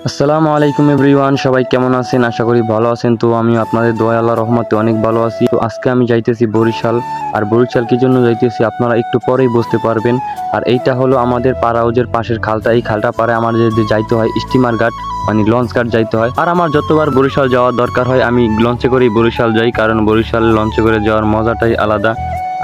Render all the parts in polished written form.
আসসালামু আলাইকুম এভরিওয়ান, সবাই কেমন আছেন? আশা করি ভালো আছেন। তো আমি আপনাদের দয়া আল্লাহর রহমতে অনেক ভালো আছি। তো আজকে আমি যাইতেছি বরিশাল। আর বরিশাল কি জন্য যাইতেছি আপনারা একটু পরেই বুঝতে পারবেন। আর এইটা হলো আমাদের পাড়া হাউজের পাশের খালটা। এই খালটা পারে আমাদের যে যাইতে হয় স্টিমার ঘাট, মানে লঞ্চ ঘাট যাইতে হয়। আর আমার যতবার বরিশাল যাওয়ার দরকার হয় আমি লঞ্চে করেই বরিশাল যাই, কারণ বরিশাল লঞ্চে করে যাওয়ার মজাটাই আলাদা।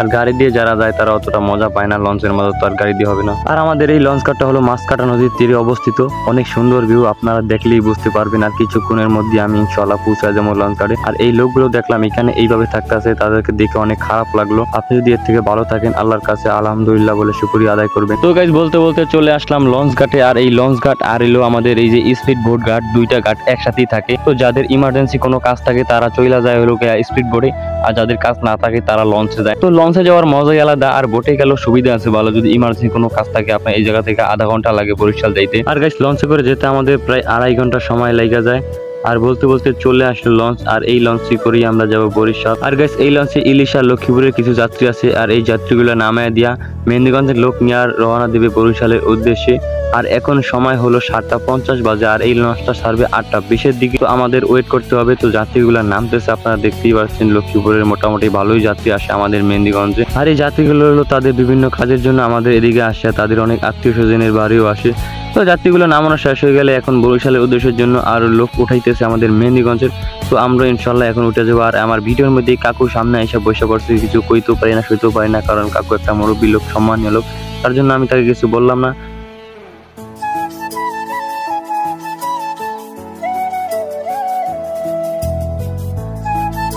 আর গাড়ি দিয়ে যারা যায় তারা অতটা মজা পায় না, লঞ্চের মজা তো আর গাড়ি দিয়ে হবে না। আর আমাদের এই লঞ্চ ঘাটটা হলো মাছকাটা নদীর তীরে অবস্থিত। অনেক সুন্দর ভিউ, আপনারা দেখলেই বুঝতে পারবেন। আর কিছুক্ষণের মধ্যে আমি ইনশাআল্লাহ পৌঁছে যাবো লঞ্চ ঘাটে। আর এই লোকগুলো দেখলাম এখানে এইভাবে থাকতেছে, তাদেরকে দেখে অনেক খারাপ লাগলো। আপনি যদি এর থেকে ভালো থাকেন আল্লাহর কাছে আলহামদুলিল্লাহ বলে শুকরিয়া আদায় করবেন। তো গাইস, বলতে বলতে চলে আসলাম লঞ্চ ঘাটে। আর এই লঞ্চ ঘাট আর এলো আমাদের এই যে স্পিড বোট ঘাট, দুইটা ঘাট একসাথেই থাকে। তো যাদের ইমার্জেন্সি কোনো কাজ থাকে তারা চলে যায় হলো স্পিড বোটে, আর যাদের কাজ না থাকে তারা লঞ্চে যায়। তো লঞ্চে যাওয়ার মজাই আলাদা। আর বোটে গেলেও সুবিধা আছে ভালো, যদি ইমার্জেন্সি কোনো কাজ থাকে আপনার এই জায়গা থেকে আধা ঘন্টা লাগে বরিশাল যাইতে। আর গাইস, লঞ্চে করে যেতে আমাদের প্রায় 2.5 ঘন্টা সময় লেগে যায়। আর বলতে বলতে চলে আসলো লঞ্চ, আর এই লঞ্চে করেই আমরা যাব বরিশাল। আর গাইস, এই লঞ্চে ইলিশা লক্ষ্মীপুরের কিছু যাত্রী আছে, আর এই যাত্রীগুলো নামায় দিয়া মেহেন্দিগঞ্জের লোক নিয়ে রওনা দেবে বরিশালের উদ্দেশ্যে। আর এখন সময় হলো 7:50 বাজে, আর এই লঞ্চটা ছাড়বে 8:20-এর দিকে। তো আমাদের ওয়েট করতে হবে। তো যাত্রীগুলো নামতেছে, আপনারা দেখতেই পাচ্ছেন লক্ষ্মীপুরের মোটামুটি ভালোই যাত্রী আসে আমাদের মেহেন্দিগঞ্জে। আর এই যাত্রীগুলো হলো তাদের বিভিন্ন কাজের জন্য আমাদের এদিকে আসে, তাদের অনেক আত্মীয় স্বজনের বাড়িও আসে। তো যাত্রীগুলো নামানো শেষ হয়ে গেলে এখন বরিশালের উদ্দেশ্যের জন্য আরো লোক উঠাইতেছে আমাদের মেহেন্দিগঞ্জের। তো আমরা ইনশাল্লাহ এখন উঠে যাবো। আর আমার ভিডিওর মধ্যে কাকু সামনে এসে বসে পড়ছে, কিছু কইতেও পারি না সইতেও পারি না, কারণ কাকু একটা মুরব্বী লোক, সম্মানীয় লোক, তার জন্য আমি তাকে কিছু বললাম না।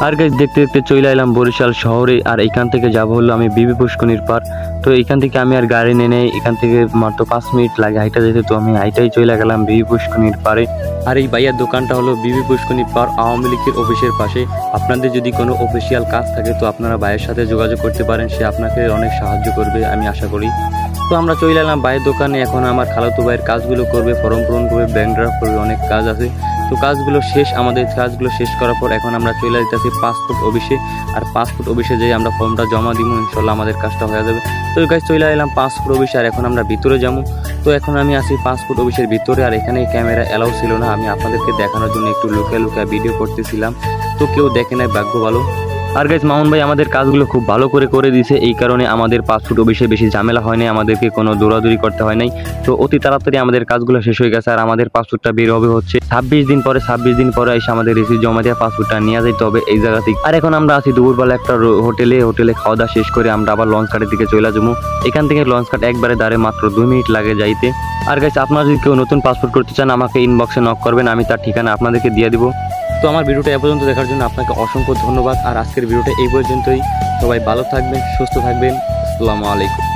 আর গাইস, দেখতে দেখতে চলে এলাম বরিশাল শহরে। আর এখান থেকে যাব হলো আমি বিবি পুষ্কনির পার। তো এখান থেকে আমি আর গাড়ি নেই, এখান থেকে মাত্র 5 মিনিট লাগে হাইটা যেতে। তো আমি হাইটাই চলে গেলাম বিবি পুষ্কনির পারে। আর এই ভাইয়ার দোকানটা হলো বিবি পুষ্কনির পার আওয়ামী লীগের অফিসের পাশে। আপনাদের যদি কোনো অফিসিয়াল কাজ থাকে তো আপনারা ভাইয়ের সাথে যোগাযোগ করতে পারেন, সে আপনাকে অনেক সাহায্য করবে আমি আশা করি। তো আমরা চলে এলাম ভাইয়ের দোকানে। এখন আমার খালাতো ভাইয়ের কাজগুলো করবে, ফর্ম পূরণ করবে, ব্যাংক ড্রাফট করবে, অনেক কাজ আছে। তো কাজগুলো শেষ, আমাদের কাজগুলো শেষ করার পর এখন আমরা চলে যেতেছি পাসপোর্ট অফিসে। আর পাসপোর্ট অফিসে যেয়ে আমরা ফর্মটা জমা দিব, ইনশাল্লাহ আমাদের কাজটা হয়ে যাবে। তো এই কাজ চলে এলাম পাসপোর্ট অফিসে। আর এখন আমরা ভিতরে যাবো। তো এখন আমি আছি পাসপোর্ট অফিসের ভিতরে। আর এখানে ক্যামেরা অ্যালাউ ছিল না, আমি আপনাদেরকে দেখানোর জন্য একটু লুকিয়ে লুকিয়ে ভিডিও করতেছিলাম। তো কেউ দেখে নাই, ভাগ্য ভালো। আর গাইস, মামুন ভাই আমাদের কাজগুলো খুব ভালো করে দিয়েছে, এই কারণে আমাদের পাসপোর্ট অফিসে বেশি ঝামেলা হয় নাই, আমাদেরকে কোনো দৌড়াদৌড়ি করতে হয় নাই। তো অতি তাড়াতাড়ি আমাদের কাজগুলো শেষ হয়ে গেছে। আর আমাদের পাসপোর্টটা বের হবে হচ্ছে 26 দিন পরে এসে আমাদের রিসিভ জমা দিয়ে পাসপোর্টটা নিয়ে যেতে হবে এই জায়গা থেকে। আর এখন আমরা আছি দুপুরবেলা একটা হোটেলে খাওয়া দাওয়া শেষ করে আমরা আবার লঞ্চ ঘাটের দিকে চলে যাবো। এখান থেকে লঞ্চ ঘাট একবারে দাঁড়ে মাত্র 2 মিনিট লাগে যাইতে। আর গাইস, আপনারা যদি কেউ নতুন পাসপোর্ট করতে চান আমাকে ইনবক্সে নক করবেন, আমি তার ঠিকানা আপনাদেরকে দিয়ে দিব। তো আমার ভিডিওটা এ পর্যন্ত দেখার জন্য আপনাকে অসংখ্য ধন্যবাদ। আর আজকের ভিডিওটা এই পর্যন্তই। সবাই ভালো থাকবেন, সুস্থ থাকবেন। আসসালামু আলাইকুম।